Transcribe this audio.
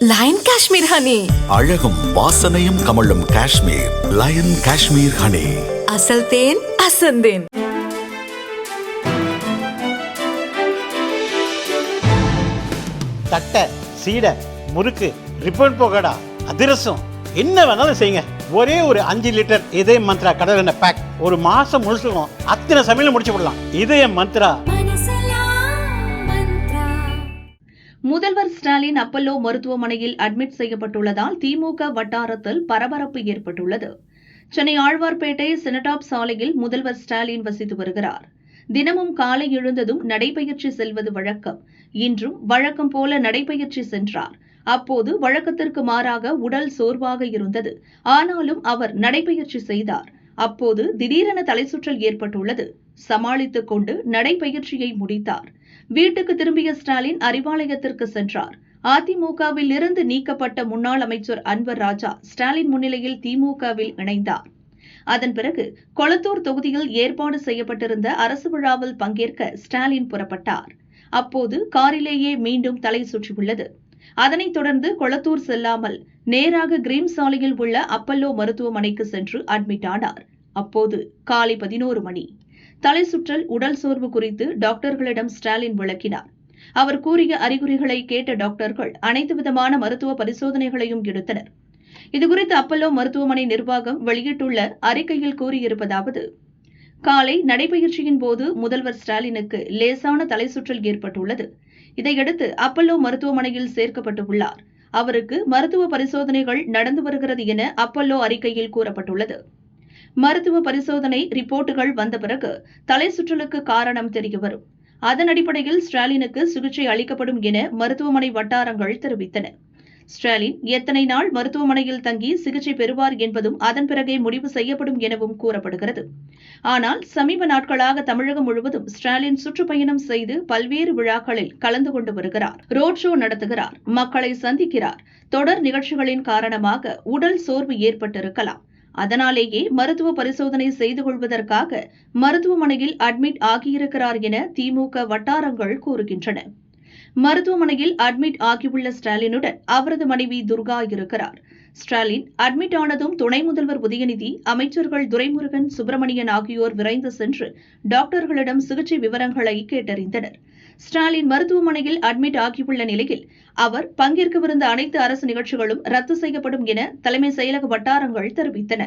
Line Kashmir honey. அழகும் வாசனையும் கமழும் காஷ்மீர் லயன் காஷ்மீர் ஹனி. அசல் தேன் அசந்தேன். தட்டை, சீடை, முறுக்கு, ரிப்பன் போகடா, அதிரசம் என்ன வேணாலும் செய்யுங்க. ஒரே ஒரு 5 லிட்டர் இதய மந்த்ரா கடல் எண்ணெய் பேக் ஒரு மாசம் முழுசுக்கும் அத்தனை சமையல் முடிச்சு விடலாம். இதய மந்த்ரா. முதல்வர் ஸ்டாலின் அப்பல்லோ மருத்துவமனையில் அட்மிட் செய்யப்பட்டுள்ளதால் திமுக வட்டாரத்தில் பரபரப்பு ஏற்பட்டுள்ளது. சென்னை ஆழ்வார்பேட்டை சினடாப் சாலையில் முதல்வர் ஸ்டாலின் வசித்து வருகிறார். தினமும் காலை எழுந்ததும் நடைபயிற்சி செல்வது வழக்கம். இன்றும் வழக்கம் போல நடைபயிற்சி சென்றார். அப்போது வழக்கத்திற்கு மாறாக உடல் சோர்வாக இருந்தது. ஆனாலும் அவர் நடைபயிற்சி செய்தார். அப்போது திடீரென தலைசுற்றல் ஏற்பட்டுள்ளது. சமாளித்துக் கொண்டு நடைபயிற்சியை முடித்தார். வீட்டுக்கு திரும்பிய ஸ்டாலின் அறிவாலயத்திற்கு சென்றார். அதிமுகவில் இருந்து நீக்கப்பட்ட முன்னாள் அமைச்சர் அன்வர் ராஜா ஸ்டாலின் முன்னிலையில் திமுகவில் இணைந்தார். அதன் பிறகு கொளத்தூர் தொகுதியில் ஏற்பாடு செய்யப்பட்டிருந்த அரசு விழாவில் பங்கேற்க ஸ்டாலின் புறப்பட்டார். அப்போது காரிலேயே மீண்டும் தலை சுற்றியுள்ளது. அதனைத் தொடர்ந்து கொளத்தூர் செல்லாமல் நேராக கிரீம் சாலையில் உள்ள அப்பல்லோ மருத்துவமனைக்கு சென்று அட்மிட் ஆனார். அப்போது காலை 11 மணி. தலை சுற்றல், உடல் சோர்வு குறித்து டாக்டர்களிடம் ஸ்டாலின் விளக்கினார். அவர் கூறிய அறிகுறிகளை கேட்ட டாக்டர்கள் அனைத்து விதமான மருத்துவ பரிசோதனைகளையும் எடுத்தனர். இதுகுறித்து அப்பல்லோ மருத்துவமனை நிர்வாகம் வெளியிட்டுள்ள அறிக்கையில் கூறியிருப்பதாவது: காலை நடைபயிற்சியின் போது முதல்வர் ஸ்டாலினுக்கு லேசான தலை சுற்றல் ஏற்பட்டுள்ளது. இதையடுத்து அப்பல்லோ மருத்துவமனையில் சேர்க்கப்பட்டுள்ளார். அவருக்கு மருத்துவ பரிசோதனைகள் நடந்து வருகிறது என அப்பல்லோ அறிக்கையில் கூறப்பட்டுள்ளது. மருத்துவ பரிசோதனை ரிப்போர்ட்டுகள் வந்த பிறகு தலை சுற்றலுக்கு காரணம் தெரியவரும். அதன் அடிப்படையில் ஸ்டாலினுக்கு சிகிச்சை அளிக்கப்படும் என மருத்துவமனை வட்டாரங்கள் தெரிவித்தன. ஸ்டாலின் எத்தனை நாள் மருத்துவமனையில் தங்கி சிகிச்சை பெறுவார் என்பதும் அதன் பிறகே முடிவு செய்யப்படும் எனவும் கூறப்படுகிறது. ஆனால் சமீப நாட்களாக தமிழகம் முழுவதும் ஸ்டாலின் சுற்றுப்பயணம் செய்து பல்வேறு விழாக்களில் கலந்து கொண்டு வருகிறார். ரோட் ஷோ நடத்துகிறார், மக்களை சந்திக்கிறார். தொடர் நிகழ்ச்சிகளின் காரணமாக உடல் சோர்வு ஏற்பட்டிருக்கலாம். அதனாலேயே மருத்துவ பரிசோதனை செய்து கொள்வதற்காக மருத்துவமனையில் அட்மிட் ஆகியிருக்கிறார் என திமுக வட்டாரங்கள் கூறுகின்றன. மருத்துவமனையில் அட்மிட் ஆகியுள்ள ஸ்டாலினுடன் அவரது மனைவி துர்கா இருக்கிறார். ஸ்டாலின் அட்மிட் ஆனதும் துணை முதல்வர் உதயநிதி, அமைச்சர்கள் துரைமுருகன், சுப்பிரமணியன் ஆகியோர் விரைந்து சென்று டாக்டர்களிடம் சிகிச்சை விவரங்களை கேட்டறிந்தனர். ஸ்டாலின் மருத்துவமனையில் அட்மிட் ஆகியுள்ள நிலையில் அவர் பங்கேற்கவிருந்த அனைத்து அரசு நிகழ்ச்சிகளும் ரத்து செய்யப்படும் என தலைமை செயலக வட்டாரங்கள் தெரிவித்தன.